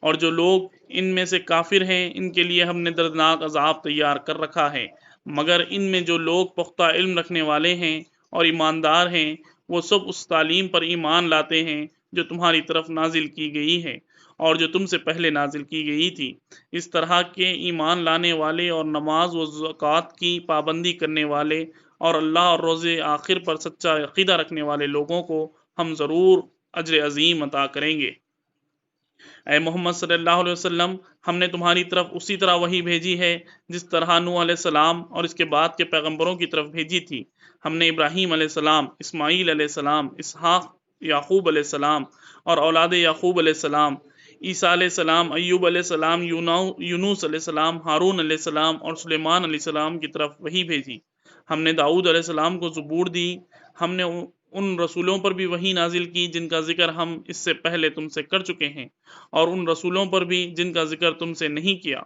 اور جو لوگ ان میں سے کافر ہیں ان کے لیے ہم نے دردناک عذاب تیار کر رکھا ہے، مگر ان میں جو لوگ پختہ علم رکھنے والے ہیں اور ایماندار ہیں وہ سب اس تعلیم پر ایمان لاتے ہیں جو تمہاری طرف نازل کی گئی ہے اور جو تم سے پہلے نازل کی گئی تھی۔ اس طرح کے ایمان لانے والے اور نماز و زکوٰۃ کی پابندی کرنے والے اور اللہ اور روز آخر پر سچا عقیدہ رکھنے والے لوگوں کو ہم ضرور اجر عظیم عطا کریں گے۔ اے محمد صلی اللہ علیہ وسلم، ہم نے تمہاری طرف اسی طرح وحی بھیجی ہے جس طرح نوح علیہ السلام اور اس کے بعد کے پیغمبروں کی طرف بھیجی تھی۔ ہم نے ابراہیم علیہ السلام، اسماعیل علیہ السلام، اسحاق، یعقوب علیہ السلام اور اولاد یعقوب علیہ السلام، عیسیٰ علیہ السلام، ایوب علیہ السلام، یونس علیہ السلام، ہارون علیہ السلام اور سلیمان علیہ السلام کی طرف وحی بھیجی۔ ہم نے داؤد علیہ السلام کو زبور دی۔ ہم نے ان رسولوں پر بھی وحی نازل کی جن کا ذکر ہم اس سے پہلے تم سے کر چکے ہیں، اور ان رسولوں پر بھی جن کا ذکر تم سے نہیں کیا۔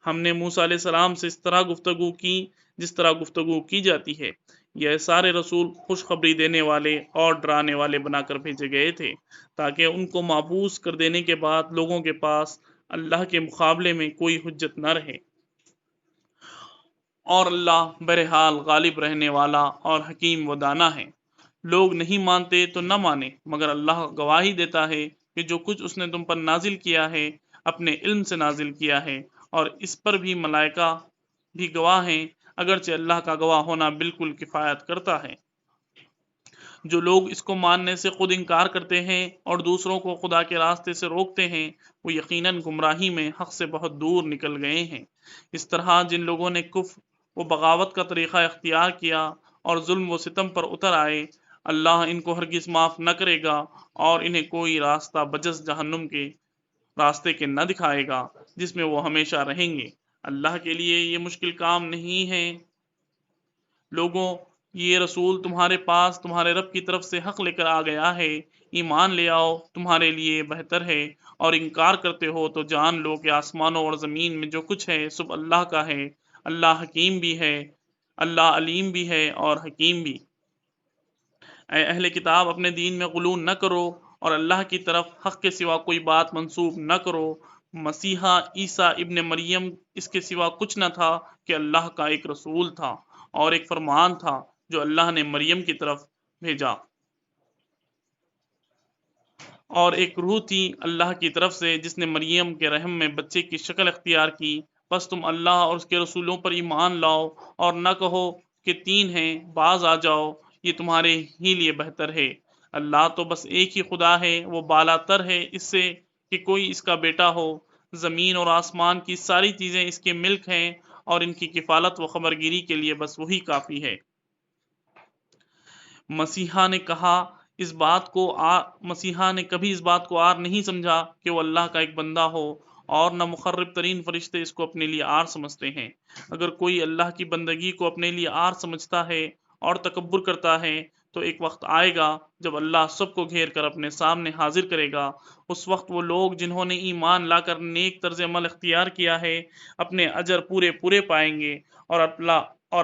ہم نے موسیٰ علیہ السلام سے اس طرح گفتگو کی جس طرح گفتگو کی جاتی ہے۔ یہ سارے رسول خوشخبری دینے والے اور ڈرانے والے بنا کر بھیجے گئے تھے تاکہ ان کو معبوس کر دینے کے بعد لوگوں کے پاس اللہ کے مقابلے میں کوئی حجت نہ رہے۔ اور اللہ بہرحال غالب رہنے والا اور حکیم و دانا ہے۔ لوگ نہیں مانتے تو نہ مانے، مگر اللہ گواہی دیتا ہے کہ جو کچھ اس نے تم پر نازل کیا ہے اپنے علم سے نازل کیا ہے، اور اس پر بھی ملائکہ بھی گواہ ہیں، اگرچہ اللہ کا گواہ ہونا بالکل کفایت کرتا ہے۔ جو لوگ اس کو ماننے سے خود انکار کرتے ہیں اور دوسروں کو خدا کے راستے سے روکتے ہیں، وہ یقیناً گمراہی میں حق سے بہت دور نکل گئے ہیں۔ اس طرح جن لوگوں نے کفر و بغاوت کا طریقہ اختیار کیا اور ظلم و ستم پر اتر آئے، اللہ ان کو ہرگز معاف نہ کرے گا اور انہیں کوئی راستہ بجز جہنم کے راستے کے نہ دکھائے گا جس میں وہ ہمیشہ رہیں گے۔ اللہ کے لیے یہ مشکل کام نہیں ہے۔ لوگوں، یہ رسول تمہارے پاس تمہارے رب کی طرف سے حق لے کر آ گیا ہے، ایمان لے آؤ، تمہارے لیے بہتر ہے، اور انکار کرتے ہو تو جان لو کہ آسمانوں اور زمین میں جو کچھ ہے سب اللہ کا ہے۔ اللہ حکیم بھی ہے، اللہ علیم بھی ہے اور حکیم بھی۔ اے اہل کتاب، اپنے دین میں غلو نہ کرو اور اللہ کی طرف حق کے سوا کوئی بات منسوب نہ کرو۔ مسیحا عیسیٰ ابن مریم اس کے سوا کچھ نہ تھا کہ اللہ کا ایک رسول تھا اور ایک فرمان تھا جو اللہ نے مریم کی طرف بھیجا، اور ایک روح تھی اللہ کی طرف سے جس نے مریم کے رحم میں بچے کی شکل اختیار کی۔ بس تم اللہ اور اس کے رسولوں پر ایمان لاؤ اور نہ کہو کہ تین ہیں، باز آ جاؤ، یہ تمہارے ہی لیے بہتر ہے۔ اللہ تو بس ایک ہی خدا ہے، وہ بالا تر ہے اس سے کہ کوئی اس کا بیٹا ہو۔ زمین اور آسمان کی ساری چیزیں اس کے ملک ہیں اور ان کی کفالت و خبرگیری کے لیے بس وہی کافی ہے۔ مسیحا نے کبھی اس بات کو آر نہیں سمجھا کہ وہ اللہ کا ایک بندہ ہو، اور نہ مخرب ترین فرشتے اس کو اپنے لیے آر سمجھتے ہیں۔ اگر کوئی اللہ کی بندگی کو اپنے لیے آر سمجھتا ہے اور تکبر کرتا ہے تو ایک وقت آئے گا جب اللہ سب کو گھیر کر اپنے سامنے حاضر کرے گا۔ اس وقت وہ لوگ جنہوں نے ایمان لا کر نیک طرز عمل اختیار کیا ہے اپنے اجر پورے پورے پائیں گے، اور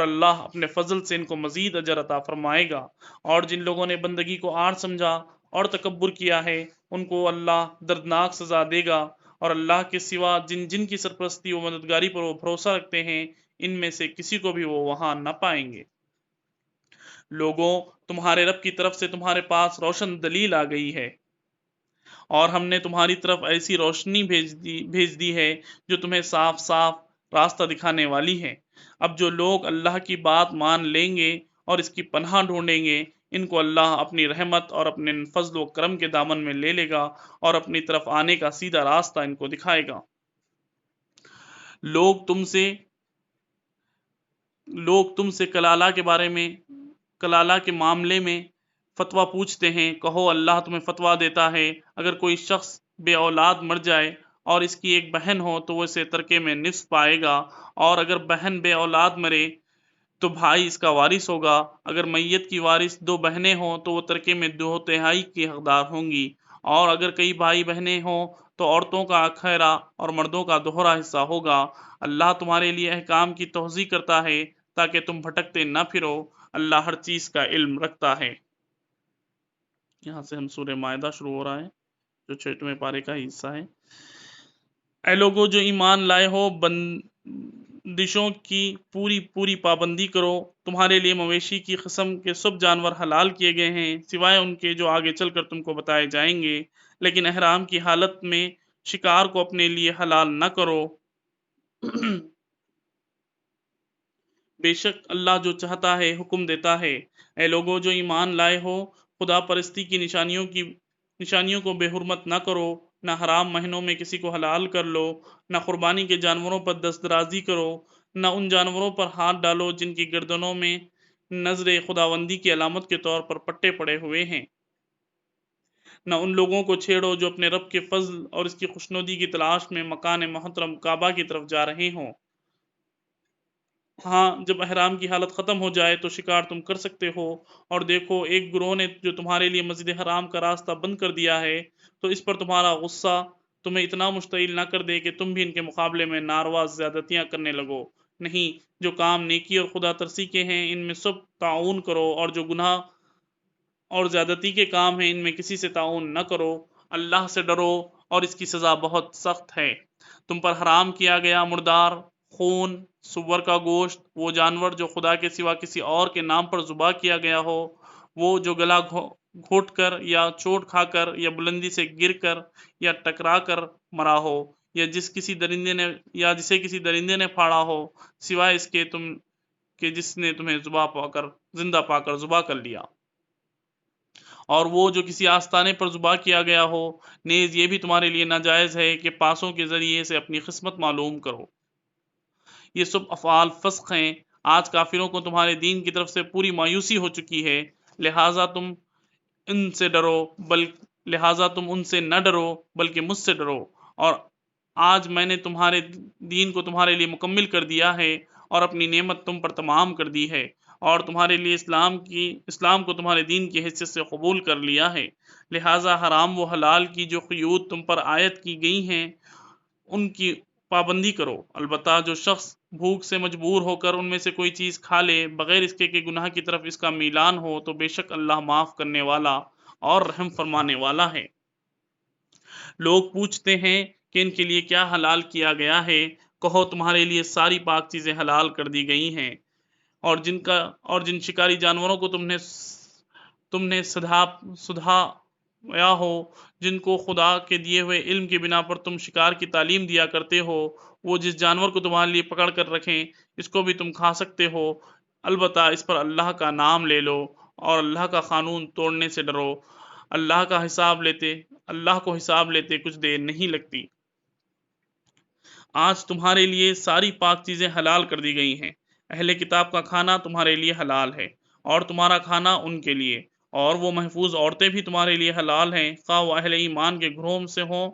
اللہ اپنے فضل سے ان کو مزید اجر عطا فرمائے گا۔ اور جن لوگوں نے بندگی کو آر سمجھا اور تکبر کیا ہے ان کو اللہ دردناک سزا دے گا، اور اللہ کے سوا جن کی سرپرستی و مددگاری پر وہ بھروسہ رکھتے ہیں ان میں سے کسی کو بھی وہ وہاں نہ پائیں گے۔ لوگوں، تمہارے رب کی طرف سے تمہارے پاس روشن دلیل آ گئی ہے، اور ہم نے تمہاری طرف ایسی روشنی بھیج دی ہے جو تمہیں صاف صاف راستہ دکھانے والی ہے۔ اب جو لوگ اللہ کی بات مان لیں گے اور اس کی پناہ ڈھونڈیں گے، ان کو اللہ اپنی رحمت اور اپنے فضل و کرم کے دامن میں لے لے گا اور اپنی طرف آنے کا سیدھا راستہ ان کو دکھائے گا۔ لوگ تم سے کلالہ کے معاملے میں فتویٰ پوچھتے ہیں، کہو اللہ تمہیں فتویٰ دیتا ہے، اگر کوئی شخص بے اولاد مر جائے اور اس کی ایک بہن ہو تو وہ اسے ترکے میں نصف پائے گا، اور اگر بہن بے اولاد مرے تو بھائی اس کا وارث ہوگا۔ اگر میت کی وارث دو بہنیں ہوں تو وہ ترکے میں 2/3 کی حقدار ہوں گی، اور اگر کئی بھائی بہنیں ہوں تو عورتوں کا اکھیرا اور مردوں کا دوہرا حصہ ہوگا۔ اللہ تمہارے لیے احکام کی توضیح کرتا ہے تاکہ تم بھٹکتے نہ پھرو۔ اللہ ہر چیز کا علم رکھتا ہے۔ یہاں سے ہم سورہ مائدہ شروع ہو رہا ہے جو 6ویں پارے کا حصہ ہے۔ اے لوگوں جو ایمان لائے ہو، بندشوں کی پوری پوری پابندی کرو۔ تمہارے لیے مویشی کی قسم کے سب جانور حلال کیے گئے ہیں سوائے ان کے جو آگے چل کر تم کو بتائے جائیں گے، لیکن احرام کی حالت میں شکار کو اپنے لیے حلال نہ کرو۔ بے شک اللہ جو چاہتا ہے حکم دیتا ہے۔ اے لوگوں جو ایمان لائے ہو، خدا پرستی کی نشانیوں کو بے حرمت نہ کرو، نہ حرام مہینوں میں کسی کو حلال کر لو، نہ قربانی کے جانوروں پر دست درازی کرو، نہ ان جانوروں پر ہاتھ ڈالو جن کی گردنوں میں نظر خداوندی کی علامت کے طور پر پٹے پڑے ہوئے ہیں، نہ ان لوگوں کو چھیڑو جو اپنے رب کے فضل اور اس کی خوشنودی کی تلاش میں مکان محترم کعبہ کی طرف جا رہے ہوں۔ ہاں، جب احرام کی حالت ختم ہو جائے تو شکار تم کر سکتے ہو، اور دیکھو ایک گروہ نے جو تمہارے لیے مسجد حرام کا راستہ بند کر دیا ہے، تو اس پر تمہارا غصہ تمہیں اتنا مشتعل نہ کر دے کہ تم بھی ان کے مقابلے میں ناروا زیادتیاں کرنے لگو۔ نہیں، جو کام نیکی اور خدا ترسی کے ہیں ان میں سب تعاون کرو، اور جو گناہ اور زیادتی کے کام ہیں ان میں کسی سے تعاون نہ کرو۔ اللہ سے ڈرو اور اس کی سزا بہت سخت ہے۔ تم پر حرام کیا گیا مردار، خون، سور کا گوشت، وہ جانور جو خدا کے سوا کسی اور کے نام پر ذبح کیا گیا ہو، وہ جو گلا گھونٹ کر یا چوٹ کھا کر یا بلندی سے گر کر یا ٹکرا کر مرا ہو، یا جسے کسی درندے نے پھاڑا ہو، سوائے اس کے جس نے تمہیں زندہ پا کر ذبح کر لیا، اور وہ جو کسی آستانے پر ذبح کیا گیا ہو۔ نیز یہ بھی تمہارے لیے ناجائز ہے کہ پاسوں کے ذریعے سے اپنی قسمت معلوم کرو۔ یہ سب افعال فسق ہیں۔ آج کافروں کو تمہارے دین کی طرف سے پوری مایوسی ہو چکی ہے، لہٰذا تم ان سے نہ ڈرو بلکہ مجھ سے ڈرو، اور آج میں نے تمہارے دین کو تمہارے لیے مکمل کر دیا ہے اور اپنی نعمت تم پر تمام کر دی ہے، اور تمہارے لیے اسلام کو تمہارے دین کی حیثیت سے قبول کر لیا ہے۔ لہٰذا حرام و حلال کی جو قیود تم پر عائد کی گئی ہیں ان کی پابندی کرو۔ البتہ جو شخص بھوک سے مجبور ہو کر ان میں سے کوئی چیز کھا لے بغیر اس کے کہ گناہ کی طرف اس کا میلان ہو، تو بے شک اللہ معاف کرنے والا اور رحم فرمانے والا ہے۔ لوگ پوچھتے ہیں کہ ان کے لیے کیا حلال کیا گیا ہے، کہو تمہارے لیے ساری پاک چیزیں حلال کر دی گئی ہیں، اور جن شکاری جانوروں کو تم نے سدھایا ہو، جن کو خدا کے دیے ہوئے علم کی بنا پر تم شکار کی تعلیم دیا کرتے ہو، وہ جس جانور کو تمہارے لیے پکڑ کر رکھیں اس کو بھی تم کھا سکتے ہو، البتہ اس پر اللہ کا نام لے لو اور اللہ کا قانون توڑنے سے ڈرو۔ اللہ کو حساب لیتے کچھ دیر نہیں لگتی۔ آج تمہارے لیے ساری پاک چیزیں حلال کر دی گئی ہیں۔ اہل کتاب کا کھانا تمہارے لیے حلال ہے، اور تمہارا کھانا ان کے لیے، اور وہ محفوظ عورتیں بھی تمہارے لیے حلال ہیں، خواہ وہ اہل ایمان کے گروہ سے ہوں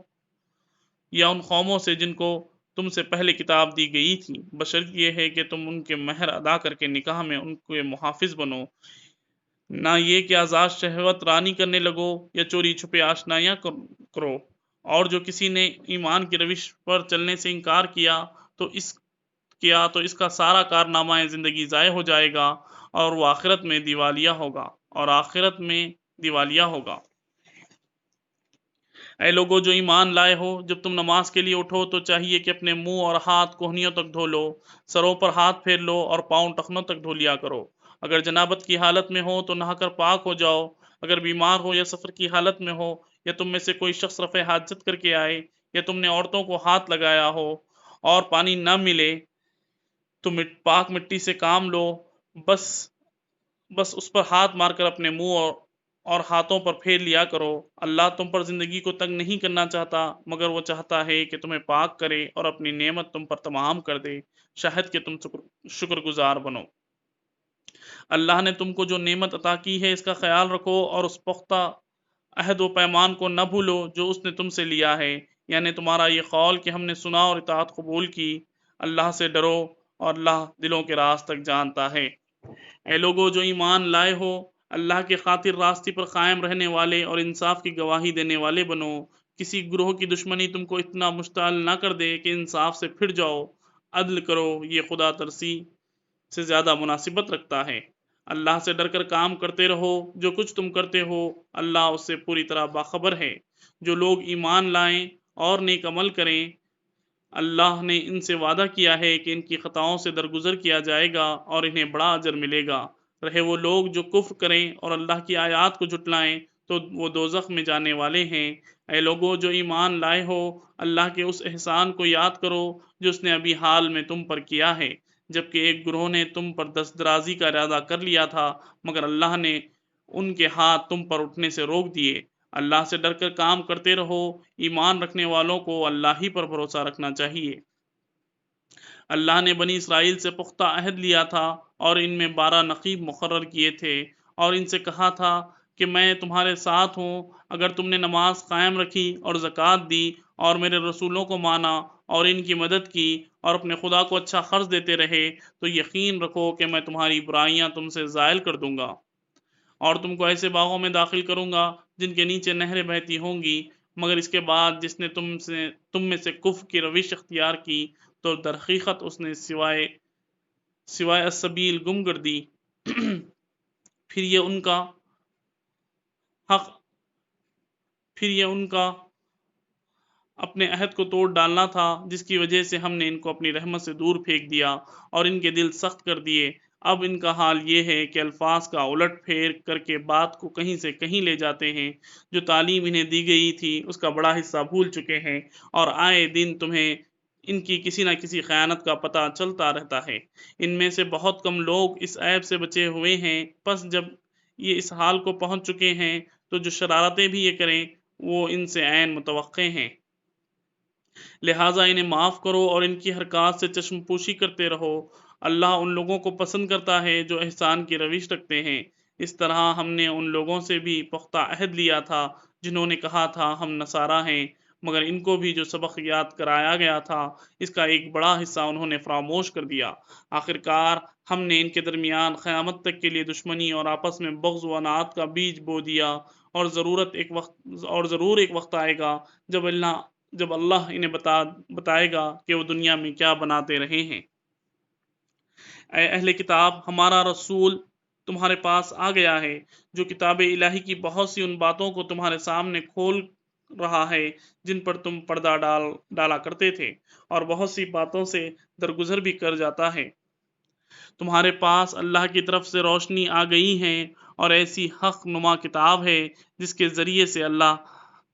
یا ان قوموں سے جن کو تم سے پہلے کتاب دی گئی تھی، بشرط یہ ہے کہ تم ان کے مہر ادا کر کے نکاح میں ان کے محافظ بنو، نہ یہ کہ آزاد شہوت رانی کرنے لگو یا چوری چھپے آشنائیاں کرو، اور جو کسی نے ایمان کی روش پر چلنے سے انکار کیا تو اس کا سارا کارنامہ زندگی ضائع ہو جائے گا، اور وہ آخرت میں دیوالیہ ہوگا۔ اے لوگو جو ایمان لائے ہو، جب تم نماز کے لیے اٹھو تو چاہیے کہ اپنے منہ اور ہاتھ کوہنیوں تک دھو لو، سروں پر ہاتھ پھیر لو اور پاؤں ٹخنوں تک دھو لیا کرو۔ اگر جنابت کی حالت میں ہو تو نہا کر پاک ہو جاؤ، اگر بیمار ہو یا سفر کی حالت میں ہو، یا تم میں سے کوئی شخص رفع حاجت کر کے آئے، یا تم نے عورتوں کو ہاتھ لگایا ہو اور پانی نہ ملے تو پاک مٹی سے کام لو، بس اس پر ہاتھ مار کر اپنے منہ اور ہاتھوں پر پھیر لیا کرو۔ اللہ تم پر زندگی کو تنگ نہیں کرنا چاہتا، مگر وہ چاہتا ہے کہ تمہیں پاک کرے اور اپنی نعمت تم پر تمام کر دے، شاید کہ تم شکر گزار بنو۔ اللہ نے تم کو جو نعمت عطا کی ہے اس کا خیال رکھو، اور اس پختہ عہد و پیمان کو نہ بھولو جو اس نے تم سے لیا ہے، یعنی تمہارا یہ قول کہ ہم نے سنا اور اطاعت قبول کی۔ اللہ سے ڈرو اور اللہ دلوں کے راز تک جانتا ہے۔ اے لوگو جو ایمان لائے ہو، اللہ کے خاطر راستے پر قائم رہنے والے اور انصاف کی گواہی دینے والے بنو۔ کسی گروہ کی دشمنی تم کو اتنا مشتعل نہ کر دے کہ انصاف سے پھر جاؤ، عدل کرو، یہ خدا ترسی سے زیادہ مناسبت رکھتا ہے۔ اللہ سے ڈر کر کام کرتے رہو، جو کچھ تم کرتے ہو اللہ اس سے پوری طرح باخبر ہے۔ جو لوگ ایمان لائیں اور نیک عمل کریں اللہ نے ان سے وعدہ کیا ہے کہ ان کی خطاؤں سے درگزر کیا جائے گا اور انہیں بڑا اجر ملے گا۔ رہے وہ لوگ جو کفر کریں اور اللہ کی آیات کو جھٹلائیں تو وہ دوزخ میں جانے والے ہیں۔ اے لوگو جو ایمان لائے ہو، اللہ کے اس احسان کو یاد کرو جو اس نے ابھی حال میں تم پر کیا ہے، جبکہ ایک گروہ نے تم پر دست درازی کا ارادہ کر لیا تھا، مگر اللہ نے ان کے ہاتھ تم پر اٹھنے سے روک دیے۔ اللہ سے ڈر کر کام کرتے رہو، ایمان رکھنے والوں کو اللہ ہی پر بھروسہ رکھنا چاہیے۔ اللہ نے بنی اسرائیل سے پختہ عہد لیا تھا اور ان میں 12 نقیب مقرر کیے تھے اور ان سے کہا تھا کہ میں تمہارے ساتھ ہوں، اگر تم نے نماز قائم رکھی اور زکوٰۃ دی اور میرے رسولوں کو مانا اور ان کی مدد کی اور اپنے خدا کو اچھا خرچ دیتے رہے تو یقین رکھو کہ میں تمہاری برائیاں تم سے زائل کر دوں گا اور تم کو ایسے باغوں میں داخل کروں گا جن کے نیچے نہریں بہتی ہوں گی، مگر اس کے بعد جس نے تم میں سے کفر کی روش اختیار کی تو در حقیقت اس نے سوائے السبیل گم گردی۔ پھر یہ ان کا حق پھر یہ ان کا اپنے عہد کو توڑ ڈالنا تھا جس کی وجہ سے ہم نے ان کو اپنی رحمت سے دور پھینک دیا اور ان کے دل سخت کر دیے۔ اب ان کا حال یہ ہے کہ الفاظ کا الٹ پھیر کر کے بات کو کہیں سے کہیں لے جاتے ہیں، جو تعلیم انہیں دی گئی تھی اس کا بڑا حصہ بھول چکے ہیں اور آئے دن تمہیں ان کی کسی نہ کسی خیانت کا پتہ چلتا رہتا ہے۔ ان میں سے بہت کم لوگ اس عیب سے بچے ہوئے ہیں، پس جب یہ اس حال کو پہنچ چکے ہیں تو جو شرارتیں بھی یہ کریں وہ ان سے عین متوقع ہیں۔ لہٰذا انہیں معاف کرو اور ان کی حرکات سے چشم پوشی کرتے رہو۔ اللہ ان لوگوں کو پسند کرتا ہے جو احسان کی روش رکھتے ہیں۔ اس طرح ہم نے ان لوگوں سے بھی پختہ عہد لیا تھا جنہوں نے کہا تھا ہم نصارہ ہیں، مگر ان کو بھی جو سبق یاد کرایا گیا تھا اس کا ایک بڑا حصہ انہوں نے فراموش کر دیا۔ آخرکار ہم نے ان کے درمیان قیامت تک کے لیے دشمنی اور آپس میں بغض و عناد کا بیج بو دیا، اور ضرور ایک وقت آئے گا جب اللہ انہیں بتائے گا کہ وہ دنیا میں کیا بناتے رہے ہیں۔ اے اہل کتاب، ہمارا رسول تمہارے پاس آ گیا ہے جو کتاب الہی کی بہت سی ان باتوں کو تمہارے سامنے کھول رہا ہے جن پر تم پردہ ڈالا کرتے تھے، اور بہت سی باتوں سے درگزر بھی کر جاتا ہے۔ تمہارے پاس اللہ کی طرف سے روشنی آ گئی ہے اور ایسی حق نما کتاب ہے جس کے ذریعے سے اللہ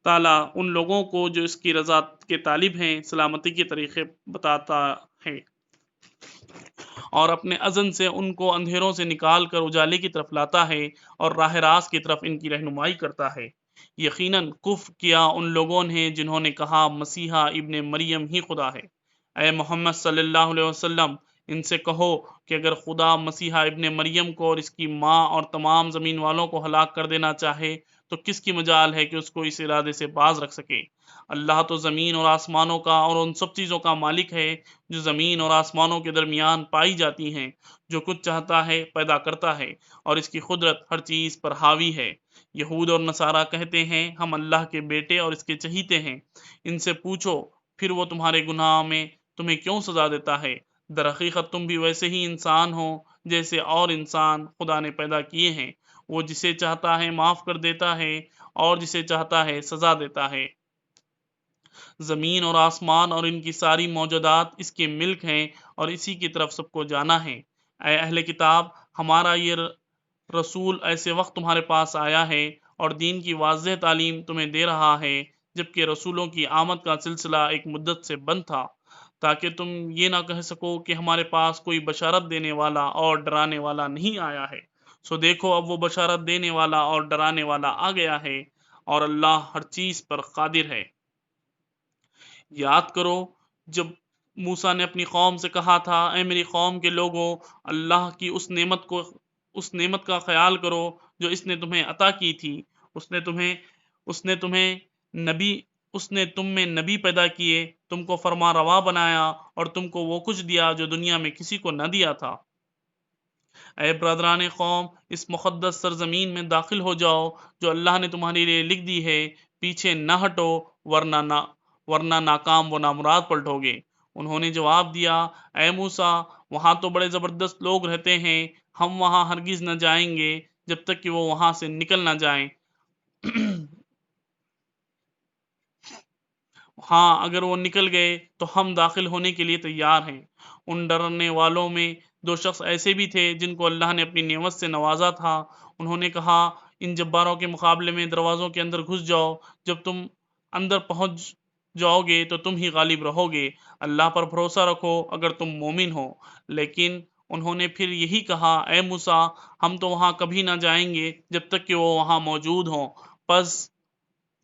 تعالیٰ ان لوگوں کو جو اس کی رضا کے طالب ہیں سلامتی کے طریقے بتاتا ہے اور اپنے اذن سے ان کو اندھیروں سے نکال کر اجالے کی طرف لاتا ہے اور راہ راست کی طرف ان کی رہنمائی کرتا ہے۔ یقیناً کفر کیا ان لوگوں نے جنہوں نے کہا مسیحا ابن مریم ہی خدا ہے۔ اے محمد صلی اللہ علیہ وسلم، ان سے کہو کہ اگر خدا مسیحا ابن مریم کو اور اس کی ماں اور تمام زمین والوں کو ہلاک کر دینا چاہے تو کس کی مجال ہے کہ اس کو اس ارادے سے باز رکھ سکے؟ اللہ تو زمین اور آسمانوں کا اور ان سب چیزوں کا مالک ہے جو زمین اور آسمانوں کے درمیان پائی جاتی ہیں۔ جو کچھ چاہتا ہے پیدا کرتا ہے اور اس کی قدرت ہر چیز پر حاوی ہے۔ یہود اور نصارہ کہتے ہیں ہم اللہ کے بیٹے اور اس کے چہیتے ہیں۔ ان سے پوچھو پھر وہ تمہارے گناہ میں تمہیں کیوں سزا دیتا ہے؟ در حقیقت تم بھی ویسے ہی انسان ہو جیسے اور انسان خدا نے پیدا کیے ہیں۔ وہ جسے چاہتا ہے معاف کر دیتا ہے اور جسے چاہتا ہے سزا دیتا ہے۔ زمین اور آسمان اور ان کی ساری موجودات اس کے ملک ہیں اور اسی کی طرف سب کو جانا ہے۔ اے اہل کتاب، ہمارا یہ رسول ایسے وقت تمہارے پاس آیا ہے اور دین کی واضح تعلیم تمہیں دے رہا ہے جبکہ رسولوں کی آمد کا سلسلہ ایک مدت سے بند تھا، تاکہ تم یہ نہ کہہ سکو کہ ہمارے پاس کوئی بشارت دینے والا اور ڈرانے والا نہیں آیا ہے۔ سو دیکھو اب وہ بشارت دینے والا اور ڈرانے والا آ گیا ہے اور اللہ ہر چیز پر قادر ہے۔ یاد کرو جب موسیٰ نے اپنی قوم سے کہا تھا اے میری قوم کے لوگوں، اللہ کی اس نعمت کا خیال کرو جو اس نے تمہیں عطا کی تھی۔ اس نے تم میں نبی پیدا کیے، تم کو فرما روا بنایا اور تم کو وہ کچھ دیا جو دنیا میں کسی کو نہ دیا تھا۔ اے برادران قوم، اس مقدس سرزمین میں داخل ہو جاؤ جو اللہ نے تمہارے لیے لکھ دی ہے، پیچھے نہ ہٹو ورنہ ناکام و نامراد پلٹو گے۔ انہوں نے جواب دیا اے موسیٰ، وہاں تو بڑے زبردست لوگ رہتے ہیں، ہم وہاں ہرگز نہ جائیں گے جب تک کہ وہ وہاں سے نکل نہ جائیں۔ ہاں اگر وہ نکل گئے تو ہم داخل ہونے کے لیے تیار ہیں۔ ان ڈرنے والوں میں 2 شخص ایسے بھی تھے جن کو اللہ نے اپنی نعمت سے نوازا تھا۔ انہوں نے کہا، ان جباروں کے مقابلے میں دروازوں کے اندر گھس جاؤ، جب تم اندر پہنچ جاؤ گے تو تم ہی غالب رہو گے۔ اللہ پر بھروسہ رکھو اگر تم مومن ہو۔ لیکن انہوں نے پھر یہی کہا، اے موسیٰ، ہم تو وہاں کبھی نہ جائیں گے جب تک کہ وہ وہاں موجود ہوں،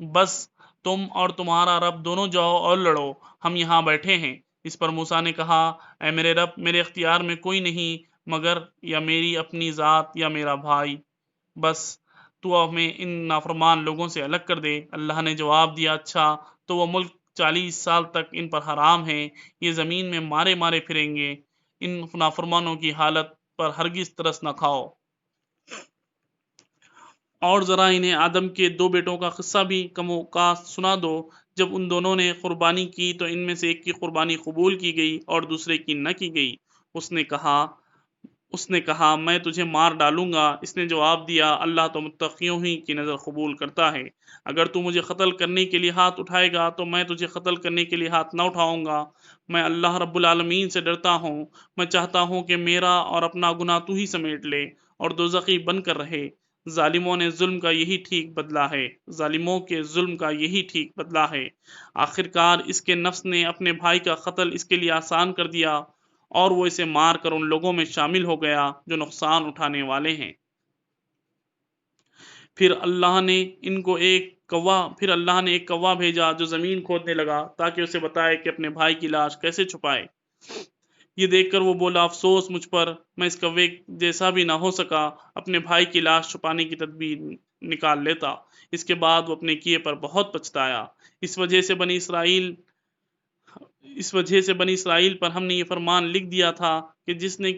بس تم اور تمہارا رب دونوں جاؤ اور لڑو، ہم یہاں بیٹھے ہیں۔ اس پر موسیٰ نے کہا، اے میرے رب، میرے اختیار میں کوئی نہیں مگر یا میری اپنی ذات یا میرا بھائی، بس تو ہمیں ان نافرمان لوگوں سے الگ کر دے۔ اللہ نے جواب دیا، اچھا تو وہ ملک 40 سال تک ان پر حرام ہے، یہ زمین میں مارے مارے پھریں گے، ان نافرمانوں کی حالت پر ہرگز ترس نہ کھاؤ۔ اور ذرا انہیں آدم کے 2 بیٹوں کا قصہ بھی کم و کاس سنا دو۔ جب ان دونوں نے قربانی کی تو ان میں سے ایک کی قربانی قبول کی گئی اور دوسرے کی نہ کی گئی۔ اس نے کہا میں تجھے مار ڈالوں گا۔ اس نے جواب دیا، اللہ تو متقیوں ہی کی نظر قبول کرتا ہے۔ اگر تو مجھے قتل کرنے کے لیے ہاتھ اٹھائے گا تو میں تجھے قتل کرنے کے لیے ہاتھ نہ اٹھاؤں گا۔ میں اللہ رب العالمین سے ڈرتا ہوں، میں چاہتا ہوں کہ میرا اور اپنا گناہ تو ہی سمیٹ لے اور دوزخی بن کر رہے۔ ظالموں کے ظلم کا یہی ٹھیک بدلہ ہے۔ آخرکار اس کے نفس نے اپنے بھائی کا قتل اس کے لیے آسان کر دیا اور وہ اسے مار کر ان لوگوں میں شامل ہو گیا جو نقصان اٹھانے والے ہیں۔ پھر اللہ نے ایک کوا بھیجا جو زمین کھودنے لگا تاکہ اسے بتائے کہ اپنے بھائی کی لاش کیسے چھپائے۔ یہ دیکھ کر وہ بولا، افسوس مجھ پر، میں اس کوے جیسا بھی نہ ہو سکا، اپنے بھائی کی لاش چھپانے کی تدبیر نکال لیتا۔ اس کے بعد وہ اپنے کیے پر بہت پچھتایا۔ اس وجہ سے بنی اسرائیل پر ہم نے یہ فرمان لکھ دیا تھا کہ جس نے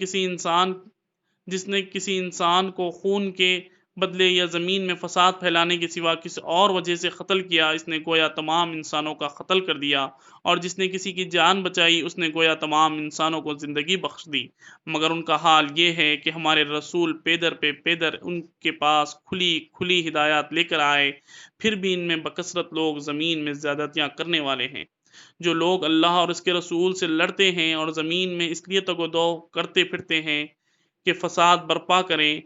کسی انسان کو خون کے بدلے یا زمین میں فساد پھیلانے کے سوا کسی اور وجہ سے قتل کیا، اس نے گویا تمام انسانوں کا قتل کر دیا، اور جس نے کسی کی جان بچائی اس نے گویا تمام انسانوں کو زندگی بخش دی۔ مگر ان کا حال یہ ہے کہ ہمارے رسول پیدر پہ پیدر ان کے پاس کھلی ہدایات لے کر آئے، پھر بھی ان میں بکثرت لوگ زمین میں زیادتیاں کرنے والے ہیں۔ جو لوگ اللہ اور اس کے رسول سے لڑتے ہیں اور زمین میں اس لیے تگ و دو کرتے پھرتے ہیں کہ فساد برپا کریں،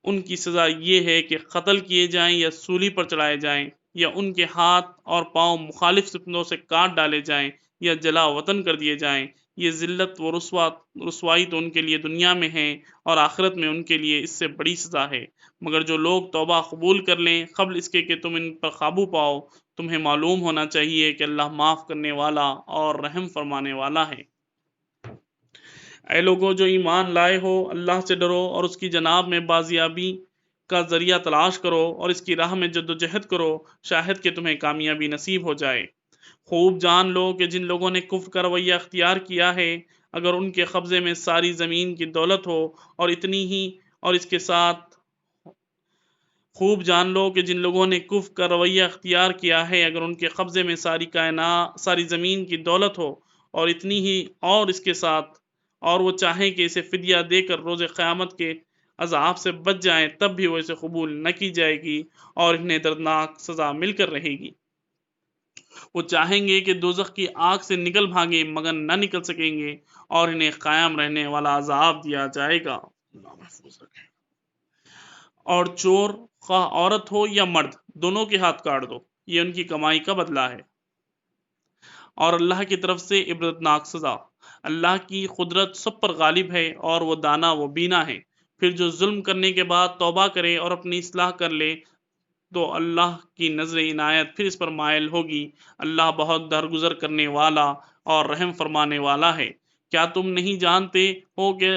ان کی سزا یہ ہے کہ قتل کیے جائیں یا سولی پر چڑھائے جائیں، یا ان کے ہاتھ اور پاؤں مخالف سپنوں سے کاٹ ڈالے جائیں یا جلا وطن کر دیے جائیں۔ یہ ذلت و رسوائی تو ان کے لیے دنیا میں ہے اور آخرت میں ان کے لیے اس سے بڑی سزا ہے۔ مگر جو لوگ توبہ قبول کر لیں قبل اس کے کہ تم ان پر قابو پاؤ، تمہیں معلوم ہونا چاہیے کہ اللہ معاف کرنے والا اور رحم فرمانے والا ہے۔ اے لوگو جو ایمان لائے ہو، اللہ سے ڈرو اور اس کی جناب میں بازیابی کا ذریعہ تلاش کرو اور اس کی راہ میں جد و جہد کرو، شاید کہ تمہیں کامیابی نصیب ہو جائے۔ خوب جان لو کہ جن لوگوں نے کفر کا رویہ اختیار کیا ہے، اگر ان کے قبضے میں ساری زمین کی دولت ہو اور اس کے ساتھ خوب جان لو کہ جن لوگوں نے کفر کا رویہ اختیار کیا ہے، اگر ان کے قبضے میں ساری زمین کی دولت ہو اور اس کے ساتھ اور وہ چاہیں کہ اسے فدیہ دے کر روز قیامت کے عذاب سے بچ جائیں، تب بھی وہ اسے قبول نہ کی جائے گی اور انہیں دردناک سزا مل کر رہے گی۔ وہ چاہیں گے کہ دوزخ کی آگ سے نکل بھاگیں مگر نہ نکل سکیں گے اور انہیں قائم رہنے والا عذاب دیا جائے گا۔ اللہ محفوظ رکھے۔ اور چور خواہ عورت ہو یا مرد، دونوں کے ہاتھ کاٹ دو، یہ ان کی کمائی کا بدلہ ہے۔ اور اللہ کی طرف سے عبرتناک سزا۔ اللہ کی قدرت سب پر غالب ہے اور وہ دانا و بینا ہے۔ پھر جو ظلم کرنے کے بعد توبہ کرے اور اپنی اصلاح کر لے تو اللہ کی نظر عنایت پھر اس پر مائل ہوگی۔ اللہ بہت درگزر کرنے والا اور رحم فرمانے والا ہے۔ کیا تم نہیں جانتے ہو کہ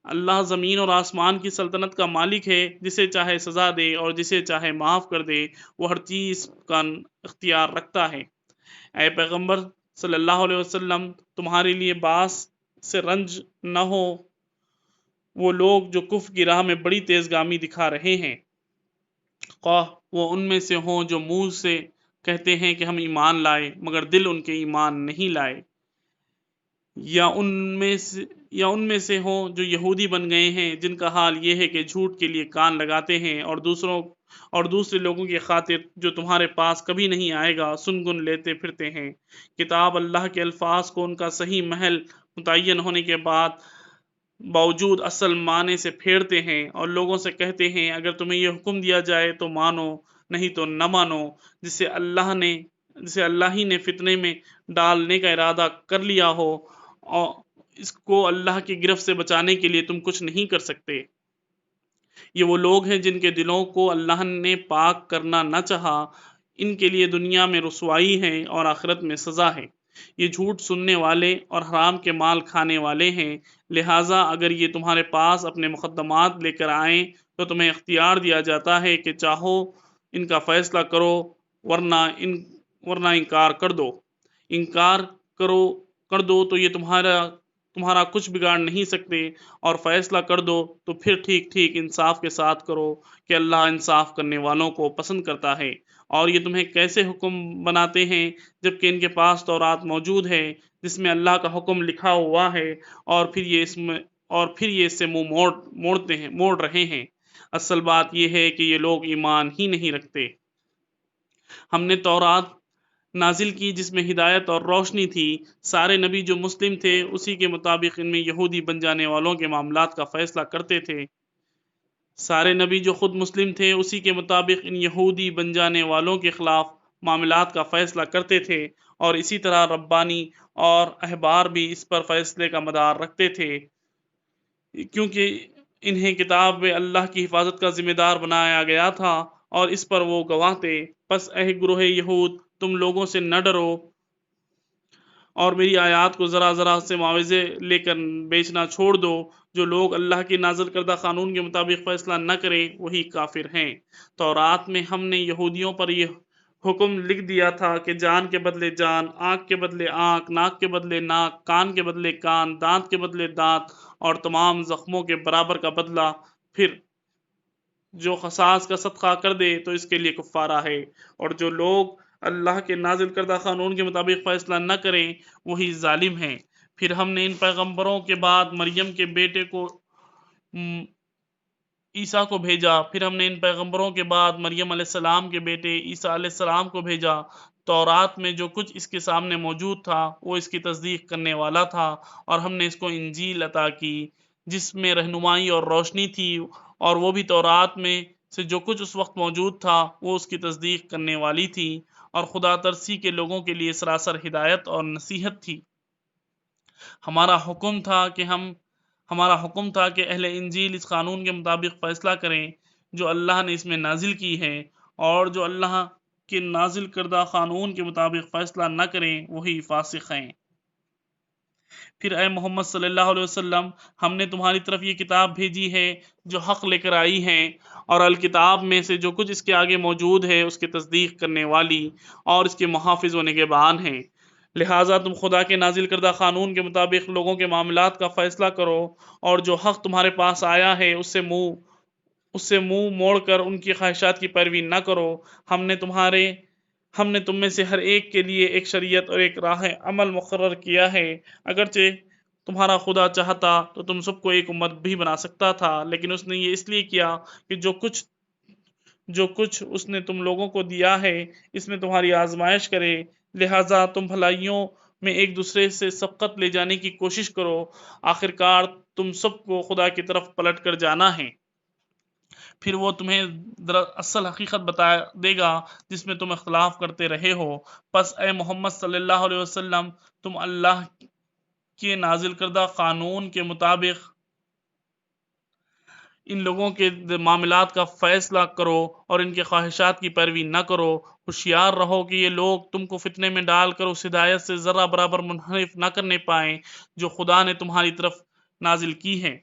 اللہ زمین اور آسمان کی سلطنت کا مالک ہے، جسے چاہے سزا دے اور جسے چاہے معاف کر دے، وہ ہر چیز کا اختیار رکھتا ہے۔ اے پیغمبر صلی اللہ علیہ وسلم، تمہارے لیے باعث سے رنج نہ ہو وہ لوگ جو کفر کی راہ میں بڑی تیز گامی دکھا رہے ہیں، خواہ وہ ان میں سے ہوں جو منہ سے کہتے ہیں کہ ہم ایمان لائے مگر دل ان کے ایمان نہیں لائے، یا ان میں سے ہوں جو یہودی بن گئے ہیں، جن کا حال یہ ہے کہ جھوٹ کے لیے کان لگاتے ہیں اور دوسروں اور دوسرے لوگوں کی خاطر جو تمہارے پاس کبھی نہیں آئے گا سن گن لیتے پھرتے ہیں۔ کتاب اللہ کے الفاظ کو ان کا صحیح محل متعین ہونے کے باوجود اصل معنی سے پھیرتے ہیں اور لوگوں سے کہتے ہیں اگر تمہیں یہ حکم دیا جائے تو مانو، نہیں تو نہ مانو۔ جسے اللہ ہی نے فتنے میں ڈالنے کا ارادہ کر لیا ہو اور اس کو اللہ کی گرفت سے بچانے کے لیے تم کچھ نہیں کر سکتے۔ یہ وہ لوگ ہیں جن کے دلوں کو اللہ نے پاک کرنا نہ چاہا، ان کے لیے دنیا میں رسوائی ہے اور آخرت میں سزا ہے۔ یہ جھوٹ سننے والے اور حرام کے مال کھانے والے ہیں، لہٰذا اگر یہ تمہارے پاس اپنے مقدمات لے کر آئیں تو تمہیں اختیار دیا جاتا ہے کہ چاہو ان کا فیصلہ کرو ورنہ انکار کر دو۔ انکار کر دو تو یہ تمہارا کچھ بگاڑ نہیں سکتے، اور فیصلہ کر دو تو پھر ٹھیک ٹھیک انصاف کے ساتھ کرو کہ اللہ انصاف کرنے والوں کو پسند کرتا ہے۔ اور یہ تمہیں کیسے حکم بناتے ہیں جبکہ ان کے پاس تورات موجود ہے جس میں اللہ کا حکم لکھا ہوا ہے، اور پھر یہ اس سے منہ موڑ رہے ہیں۔ اصل بات یہ ہے کہ یہ لوگ ایمان ہی نہیں رکھتے۔ ہم نے تورات نازل کی جس میں ہدایت اور روشنی تھی۔ سارے نبی جو مسلم تھے اسی کے مطابق ان میں یہودی بن جانے والوں کے معاملات کا فیصلہ کرتے تھے۔ سارے نبی جو خود مسلم تھے اسی کے مطابق ان یہودی بن جانے والوں کے خلاف معاملات کا فیصلہ کرتے تھے، اور اسی طرح ربانی اور احبار بھی اس پر فیصلے کا مدار رکھتے تھے، کیونکہ انہیں کتاب میں اللہ کی حفاظت کا ذمہ دار بنایا گیا تھا اور اس پر وہ گواہ تھے۔ پس اے گروہ یہود، تم لوگوں سے نہ ڈرو اور میری آیات کو ذرا ذرا سے معاوضے لے کر بیچنا چھوڑ دو۔ جو لوگ اللہ کی نازل کردہ قانون کے مطابق فیصلہ نہ کریں وہی کافر ہیں۔ تورات میں ہم نے یہودیوں پر یہ حکم لکھ دیا تھا کہ جان کے بدلے جان، آنکھ کے بدلے آنکھ، ناک کے بدلے ناک، کان کے بدلے کان، دانت کے بدلے دانت، اور تمام زخموں کے برابر کا بدلہ۔ پھر جو قصاص کا صدقہ کر دے تو اس کے لیے کفارہ ہے، اور جو لوگ اللہ کے نازل کردہ قانون کے مطابق فیصلہ نہ کریں وہی ظالم ہیں۔ پھر ہم نے ان پیغمبروں کے بعد مریم کے بیٹے کو عیسیٰ کو بھیجا، پھر ہم نے ان پیغمبروں کے بعد مریم علیہ السلام کے بیٹے عیسیٰ علیہ السلام کو بھیجا۔ تورات میں جو کچھ اس کے سامنے موجود تھا وہ اس کی تصدیق کرنے والا تھا، اور ہم نے اس کو انجیل عطا کی جس میں رہنمائی اور روشنی تھی، اور وہ بھی تورات میں سے جو کچھ اس وقت موجود تھا وہ اس کی تصدیق کرنے والی تھی، اور خدا ترسی کے لوگوں کے لیے سراسر ہدایت اور نصیحت تھی۔ ہمارا حکم تھا کہ اہل انجیل اس قانون کے مطابق فیصلہ کریں جو اللہ نے اس میں نازل کی ہے، اور جو اللہ کے نازل کردہ قانون کے مطابق فیصلہ نہ کریں وہی فاسق ہیں۔ پھر اے محمد صلی اللہ علیہ وسلم، ہم نے تمہاری طرف یہ کتاب بھیجی ہے جو حق لے کر آئی ہے، اور الکتاب میں سے جو کچھ اس کے آگے موجود ہے اس کی تصدیق کرنے والی اور اس کے محافظ و نگہبان ہیں۔ لہٰذا تم خدا کے نازل کردہ قانون کے مطابق لوگوں کے معاملات کا فیصلہ کرو، اور جو حق تمہارے پاس آیا ہے اس سے منہ موڑ کر ان کی خواہشات کی پیروی نہ کرو۔ ہم نے تم میں سے ہر ایک کے لیے ایک شریعت اور ایک راہ عمل مقرر کیا ہے۔ اگرچہ تمہارا خدا چاہتا تو تم سب کو ایک امت بھی بنا سکتا تھا، لیکن اس نے یہ اس لیے کیا کہ جو کچھ اس نے تم لوگوں کو دیا ہے اس میں تمہاری آزمائش کرے، لہٰذا تم بھلائیوں میں ایک دوسرے سے سبقت لے جانے کی کوشش کرو۔ آخرکار تم سب کو خدا کی طرف پلٹ کر جانا ہے، پھر وہ تمہیں اصل حقیقت بتا دے گا جس میں تم اختلاف کرتے رہے ہو۔ پس اے محمد صلی اللہ علیہ وسلم، تم اللہ کے نازل کردہ قانون کے مطابق ان لوگوں کے معاملات کا فیصلہ کرو اور ان کے خواہشات کی پیروی نہ کرو۔ ہوشیار رہو کہ یہ لوگ تم کو فتنے میں ڈال کر اس ہدایت سے ذرہ برابر منحرف نہ کرنے پائیں جو خدا نے تمہاری طرف نازل کی ہے۔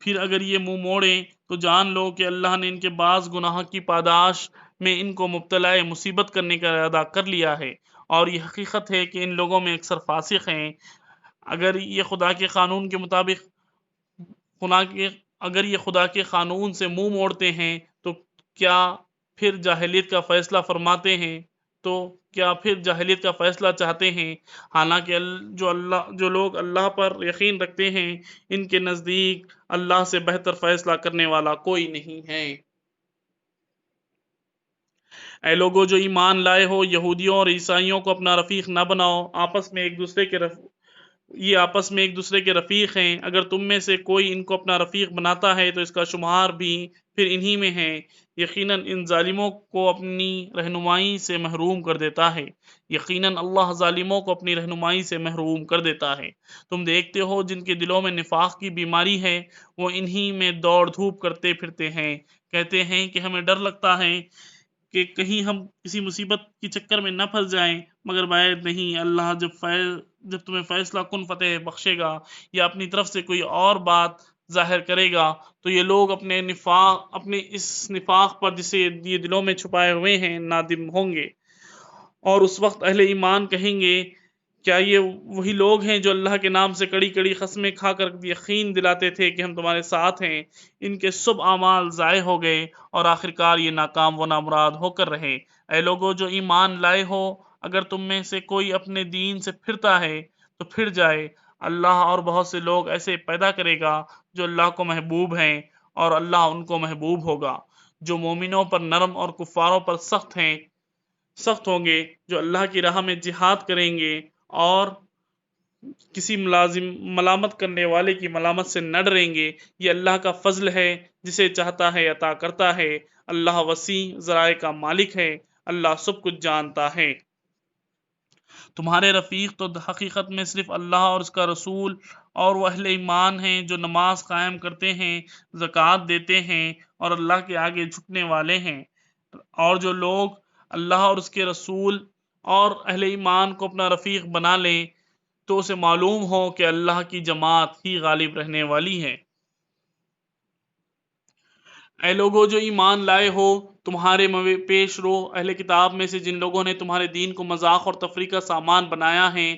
پھر اگر یہ منہ موڑیں تو جان لو کہ اللہ نے ان کے بعض گناہ کی پاداش میں ان کو مبتلا مصیبت کرنے کا ارادہ کر لیا ہے، اور یہ حقیقت ہے کہ ان لوگوں میں اکثر فاسق ہیں۔ اگر یہ خدا کے قانون سے منہ موڑتے ہیں تو کیا پھر جاہلیت کا فیصلہ چاہتے ہیں؟ حالانکہ جو لوگ اللہ پر یقین رکھتے ہیں ان کے نزدیک اللہ سے بہتر فیصلہ کرنے والا کوئی نہیں ہے۔ اے لوگو جو ایمان لائے ہو، یہودیوں اور عیسائیوں کو اپنا رفیق نہ بناؤ، یہ آپس میں ایک دوسرے کے رفیق ہیں۔ اگر تم میں سے کوئی ان کو اپنا رفیق بناتا ہے تو اس کا شمار بھی پھر انہی میں ہے۔ یقیناً ان ظالموں کو اپنی رہنمائی سے محروم کر دیتا ہے۔ یقیناً اللہ ظالموں کو اپنی رہنمائی سے محروم کر دیتا ہے۔ تم دیکھتے ہو جن کے دلوں میں نفاق کی بیماری ہے، وہ انہی میں دوڑ دھوپ کرتے پھرتے ہیں، کہتے ہیں کہ ہمیں ڈر لگتا ہے کہ کہیں ہم کسی مصیبت کے چکر میں نہ پھنس جائیں، مگر باید نہیں، اللہ جب تمہیں فیصلہ کن فتح بخشے گا یا اپنی طرف سے کوئی اور بات ظاہر کرے گا تو یہ لوگ اپنے اس نفاق پر جسے یہ دلوں میں چھپائے ہوئے ہیں نادم ہوں گے، اور اس وقت اہل ایمان کہیں گے کیا یہ وہی لوگ ہیں جو اللہ کے نام سے کڑی کڑی قسمیں کھا کر یقین دلاتے تھے کہ ہم تمہارے ساتھ ہیں؟ ان کے سب اعمال ضائع ہو گئے اور آخرکار یہ ناکام و نامراد ہو کر رہے۔ اے لوگو جو ایمان لائے ہو، اگر تم میں سے کوئی اپنے دین سے پھرتا ہے تو پھر جائے، اللہ اور بہت سے لوگ ایسے پیدا کرے گا جو اللہ کو محبوب ہیں اور اللہ ان کو محبوب ہوگا، جو مومنوں پر نرم اور کفاروں پر سخت ہوں گے، جو اللہ کی راہ میں جہاد کریں گے اور کسی ملامت کرنے والے کی ملامت سے نہ ڈریں گے۔ یہ اللہ کا فضل ہے، جسے چاہتا ہے عطا کرتا ہے۔ اللہ وسیع ذرائع کا مالک ہے، اللہ سب کچھ جانتا ہے۔ تمہارے رفیق تو حقیقت میں صرف اللہ اور اس کا رسول اور وہ اہل ایمان ہیں جو نماز قائم کرتے ہیں، زکوٰۃ دیتے ہیں اور اللہ کے آگے جھکنے والے ہیں۔ اور جو لوگ اللہ اور اس کے رسول اور اہل ایمان کو اپنا رفیق بنا لیں تو اسے معلوم ہو کہ اللہ کی جماعت ہی غالب رہنے والی ہے۔ اے لوگو جو ایمان لائے ہو، تمہارے پیش رو اہل کتاب میں سے جن لوگوں نے تمہارے دین کو مذاق اور تفریح کا سامان بنایا ہے،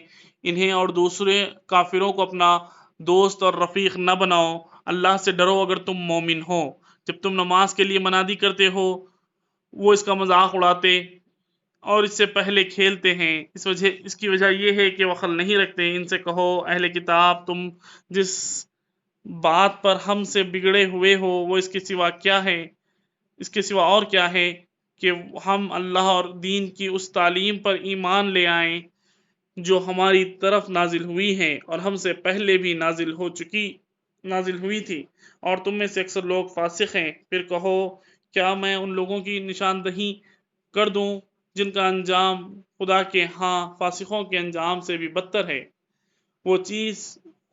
انہیں اور دوسرے کافروں کو اپنا دوست اور رفیق نہ بناؤ۔ اللہ سے ڈرو اگر تم مومن ہو۔ جب تم نماز کے لیے منادی کرتے ہو، وہ اس کا مذاق اڑاتے اور اس سے پہلے کھیلتے ہیں۔ اس کی وجہ یہ ہے کہ وہ عقل نہیں رکھتے۔ ان سے کہو اہل کتاب، تم جس بات پر ہم سے بگڑے ہوئے ہو وہ اس کے سوا اور کیا ہے کہ ہم اللہ اور دین کی اس تعلیم پر ایمان لے آئیں جو ہماری طرف نازل ہوئی ہے اور ہم سے پہلے بھی نازل ہوئی تھی، اور تم میں سے اکثر لوگ فاسق ہیں۔ پھر کہو کیا میں ان لوگوں کی نشاندہی کر دوں جن کا انجام خدا کے ہاں فاسقوں کے انجام سے بھی بدتر ہے؟ وہ چیز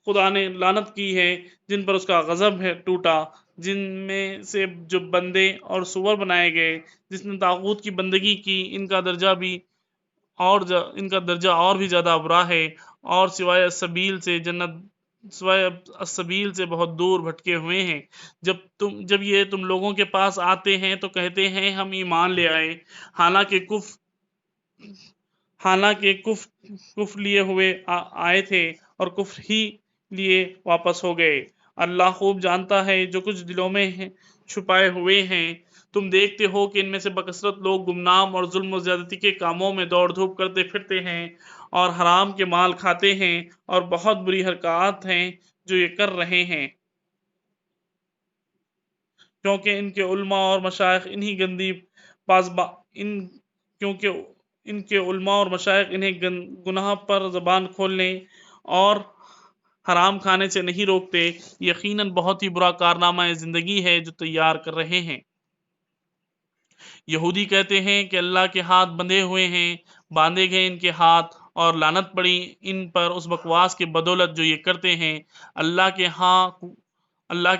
خدا نے لعنت کی ہے جن پر اس کا غضب ہے ٹوٹا، جن میں سے جو بندے اور سور بنائے گئے، جس نے طاغوت کی بندگی کی، ان کا درجہ اور بھی زیادہ برا ہے، اور سوائے السبیل سے بہت دور بھٹکے ہوئے ہیں۔ جب یہ تم لوگوں کے پاس آتے ہیں تو کہتے ہیں ہم ایمان لے آئے، حالانکہ کفر لیے ہوئے آئے تھے اور کفر ہی لیے واپس ہو گئے۔ اللہ خوب جانتا ہے جو کچھ دلوں میں چھپائے ہوئے ہیں۔ تم دیکھتے ہو کہ ان میں سے بکثرت لوگ گمنام اور ظلم و زیادتی کے کاموں میں دوڑ دھوپ کرتے پھرتے ہیں اور حرام کے مال کھاتے ہیں، اور بہت بری حرکات ہیں جو یہ کر رہے ہیں، کیونکہ ان کے علماء اور مشائخ انہیں گناہ پر زبان کھولنے اور حرام کھانے سے نہیں روکتے۔ یقیناً بہت ہی برا کارنامہ زندگی ہے جو تیار کر رہے ہیں۔ یہودی کہتے ہیں کہ اللہ کے ہاتھ بندھے ہوئے ہیں، باندھے گئے ان کے ہاتھ، اور لعنت پڑی ان پر اس بکواس کے بدولت جو یہ کرتے ہیں۔ اللہ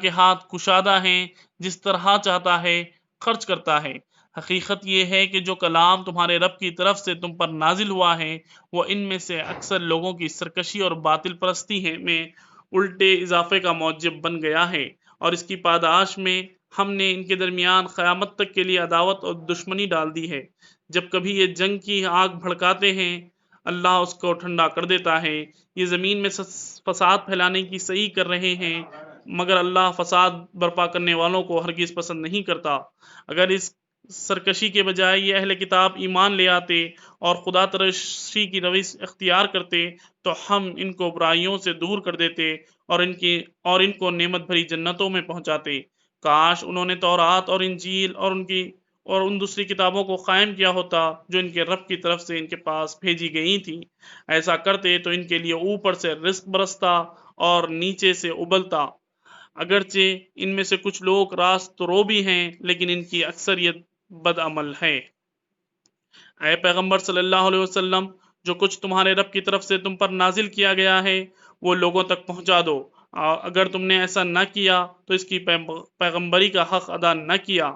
کے ہاتھ کشادہ ہیں، جس طرح چاہتا ہے خرچ کرتا ہے۔ حقیقت یہ ہے کہ جو کلام تمہارے رب کی طرف سے تم پر نازل ہوا ہے وہ ان میں سے اکثر لوگوں کی سرکشی اور باطل پرستی میں الٹے اضافے کا موجب بن گیا ہے، اور اس کی پاداش میں ہم نے ان کے درمیان قیامت تک کے لیے عداوت اور دشمنی ڈال دی ہے۔ جب کبھی یہ جنگ کی آگ بھڑکاتے ہیں، اللہ اس کو ٹھنڈا کر دیتا ہے۔ یہ زمین میں فساد پھیلانے کی سعی کر رہے ہیں، مگر اللہ فساد برپا کرنے والوں کو ہرگز پسند نہیں کرتا۔ اگر اس سرکشی کے بجائے یہ اہل کتاب ایمان لے آتے اور خدا ترشی کی روش اختیار کرتے تو ہم ان کو برائیوں سے دور کر دیتے اور ان کو نعمت بھری جنتوں میں پہنچاتے۔ کاش انہوں نے تورات اور انجیل اور اور ان دوسری کتابوں کو قائم کیا ہوتا جو ان کے رب کی طرف سے ان کے پاس بھیجی گئی تھی، ایسا کرتے تو ان کے لیے اوپر سے رزق برستا اور نیچے سے ابلتا۔ اگرچہ ان میں سے کچھ لوگ راست رو بھی ہیں، لیکن ان کی اکثریت بد عمل ہے۔ اے پیغمبر صلی اللہ علیہ وسلم، جو کچھ تمہارے رب کی طرف سے تم پر نازل کیا گیا ہے وہ لوگوں تک پہنچا دو۔ اگر تم نے ایسا نہ کیا تو اس کی پیغمبری کا حق ادا نہ کیا۔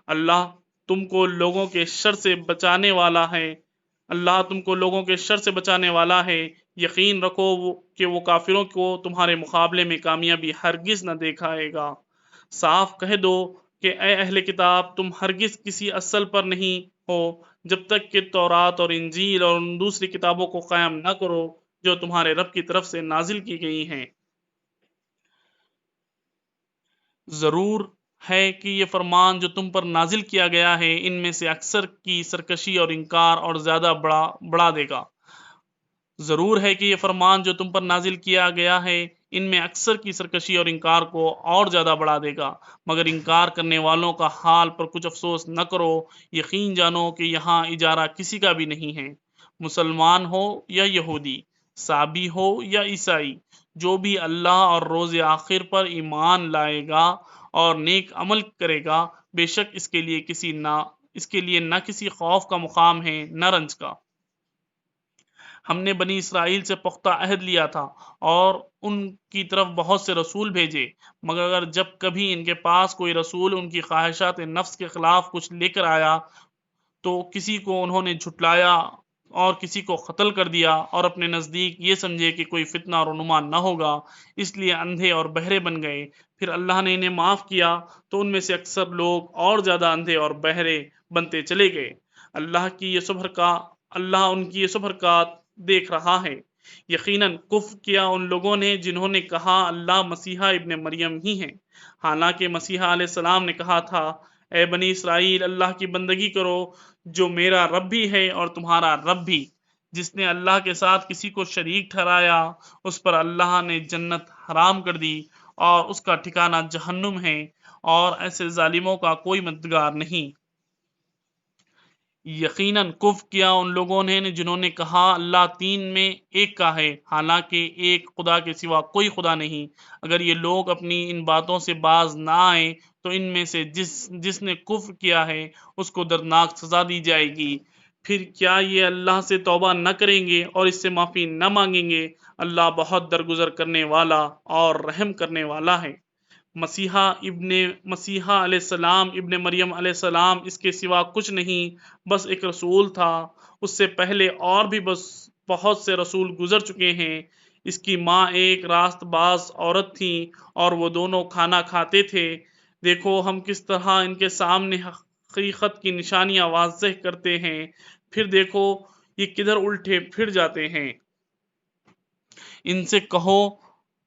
اللہ تم کو لوگوں کے شر سے بچانے والا ہے۔ اللہ تم کو لوگوں کے شر سے بچانے والا ہے۔ یقین رکھو کہ وہ کافروں کو تمہارے مقابلے میں کامیابی ہرگز نہ دکھائے گا۔ صاف کہہ دو کہ اے اہل کتاب، تم ہرگز کسی اصل پر نہیں ہو جب تک کہ تورات اور انجیل اور ان دوسری کتابوں کو قائم نہ کرو جو تمہارے رب کی طرف سے نازل کی گئی ہیں۔ ضرور ہے کہ یہ فرمان جو تم پر نازل کیا گیا ہے ان میں سے اکثر کی سرکشی اور انکار اور زیادہ بڑھا دے گا۔ ضرور ہے کہ یہ فرمان جو تم پر نازل کیا گیا ہے ان میں اکثر کی سرکشی اور انکار کو اور زیادہ بڑھا دے گا، مگر انکار کرنے والوں کا حال پر کچھ افسوس نہ کرو۔ یقین جانو کہ یہاں اجارہ کسی کا بھی نہیں ہے، مسلمان ہو یا یہودی، صابی ہو یا عیسائی، جو بھی اللہ اور روز آخر پر ایمان لائے گا اور نیک عمل کرے گا، بے شک اس کے لیے نہ کسی خوف کا مقام ہے نہ رنج کا۔ ہم نے بنی اسرائیل سے پختہ عہد لیا تھا اور ان کی طرف بہت سے رسول بھیجے، مگر اگر جب کبھی ان کے پاس کوئی رسول ان کی خواہشات نفس کے خلاف کچھ لے کر آیا تو کسی کو انہوں نے جھٹلایا اور کسی کو قتل کر دیا اور اپنے نزدیک یہ سمجھے کہ کوئی فتنہ رونما نہ ہوگا، اس لیے اندھے اور بہرے بن گئے۔ پھر اللہ نے انہیں معاف کیا تو ان میں سے اکثر لوگ اور زیادہ اندھے اور بہرے بنتے چلے گئے۔ اللہ ان کی یہ سب حرکات دیکھ رہا ہے۔ یقیناً کفر کیا ان لوگوں نے جنہوں نے کہا اللہ مسیحا ابن مریم ہی ہیں، حالانکہ مسیحا علیہ السلام نے کہا تھا اے بنی اسرائیل، اللہ کی بندگی کرو جو میرا رب بھی ہے اور تمہارا رب بھی۔ جس نے اللہ کے ساتھ کسی کو شریک ٹھہرایا اس پر اللہ نے جنت حرام کر دی اور اس کا ٹھکانہ جہنم ہے، اور ایسے ظالموں کا کوئی مددگار نہیں۔ یقیناً کفر کیا ان لوگوں نے جنہوں نے کہا اللہ تین میں ایک کا ہے، حالانکہ ایک خدا کے سوا کوئی خدا نہیں۔ اگر یہ لوگ اپنی ان باتوں سے باز نہ آئیں تو ان میں سے جس نے کفر کیا ہے اس کو دردناک سزا دی جائے گی۔ پھر کیا یہ اللہ سے توبہ نہ کریں گے اور اس سے معافی نہ مانگیں گے؟ اللہ بہت درگزر کرنے والا اور رحم کرنے والا ہے۔ مسیحا علیہ السلام ابن مریم علیہ السلام اس کے سوا کچھ نہیں، بس ایک رسول تھا۔ اس سے پہلے اور بھی بہت سے رسول گزر چکے ہیں۔ اس کی ماں ایک راست باز عورت تھی اور وہ دونوں کھانا کھاتے تھے۔ دیکھو ہم کس طرح ان کے سامنے حقیقت کی نشانیاں واضح کرتے ہیں، پھر دیکھو یہ کدھر الٹے پھر جاتے ہیں۔ ان سے کہو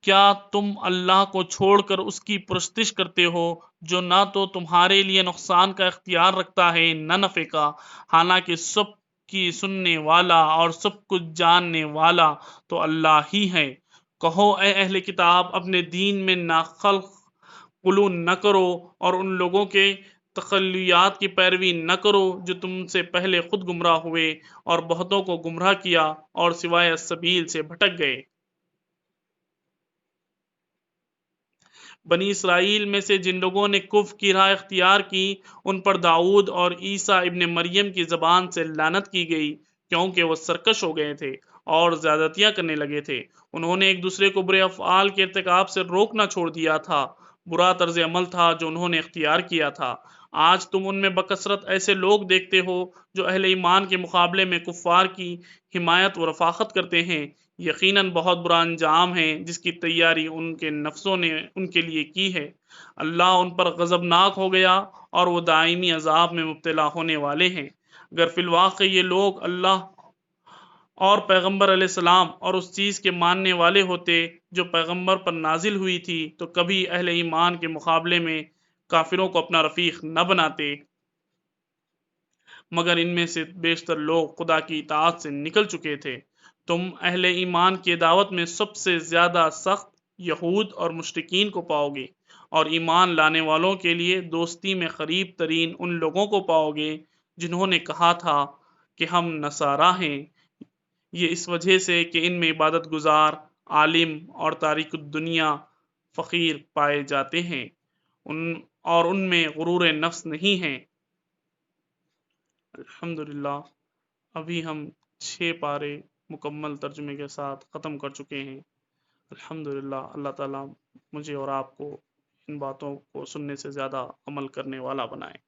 کیا تم اللہ کو چھوڑ کر اس کی پرستش کرتے ہو جو نہ تو تمہارے لیے نقصان کا اختیار رکھتا ہے نہ نفع کا، حالانکہ سب کی سننے والا اور سب کچھ جاننے والا تو اللہ ہی ہے۔ کہو اے اہل کتاب، اپنے دین میں ناخلق غلو نہ کرو اور ان لوگوں کے تخیلات کی پیروی نہ کرو جو تم سے پہلے خود گمراہ ہوئے اور بہتوں کو گمراہ کیا اور سوائے السبیل سے بھٹک گئے۔ بنی اسرائیل میں سے جن لوگوں نے کفر کی راہ اختیار کی ان پر داؤد اور عیسیٰ ابن مریم کی زبان سے لعنت کی گئی، کیونکہ وہ سرکش ہو گئے تھے اور زیادتیاں کرنے لگے تھے۔ انہوں نے ایک دوسرے کو برے افعال کے ارتکاب سے روکنا چھوڑ دیا تھا۔ برا طرز عمل تھا جو انہوں نے اختیار کیا تھا۔ آج تم ان میں بکثرت ایسے لوگ دیکھتے ہو جو اہل ایمان کے مقابلے میں کفار کی حمایت و رفاقت کرتے ہیں۔ یقیناً بہت برا انجام ہے جس کی تیاری ان کے نفسوں نے ان کے لیے کی ہے۔ اللہ ان پر غضبناک ہو گیا اور وہ دائمی عذاب میں مبتلا ہونے والے ہیں۔ اگر فی الواقع یہ لوگ اللہ اور پیغمبر علیہ السلام اور اس چیز کے ماننے والے ہوتے جو پیغمبر پر نازل ہوئی تھی تو کبھی اہل ایمان کے مقابلے میں کافروں کو اپنا رفیق نہ بناتے، مگر ان میں سے بیشتر لوگ خدا کی اطاعت سے نکل چکے تھے۔ تم اہل ایمان کی دعوت میں سب سے زیادہ سخت یہود اور مشرکین کو پاؤ گے، اور ایمان لانے والوں کے لیے دوستی میں قریب ترین ان لوگوں کو پاؤ گے جنہوں نے کہا تھا کہ ہم نصارہ ہیں، یہ اس وجہ سے کہ ان میں عبادت گزار، عالم اور تارک الدنیا فقیر پائے جاتے ہیں، ان میں غرور نفس نہیں ہے۔ الحمدللہ ابھی ہم 6 پارے مکمل ترجمے کے ساتھ ختم کر چکے ہیں۔ الحمدللہ اللہ تعالیٰ مجھے اور آپ کو ان باتوں کو سننے سے زیادہ عمل کرنے والا بنائے۔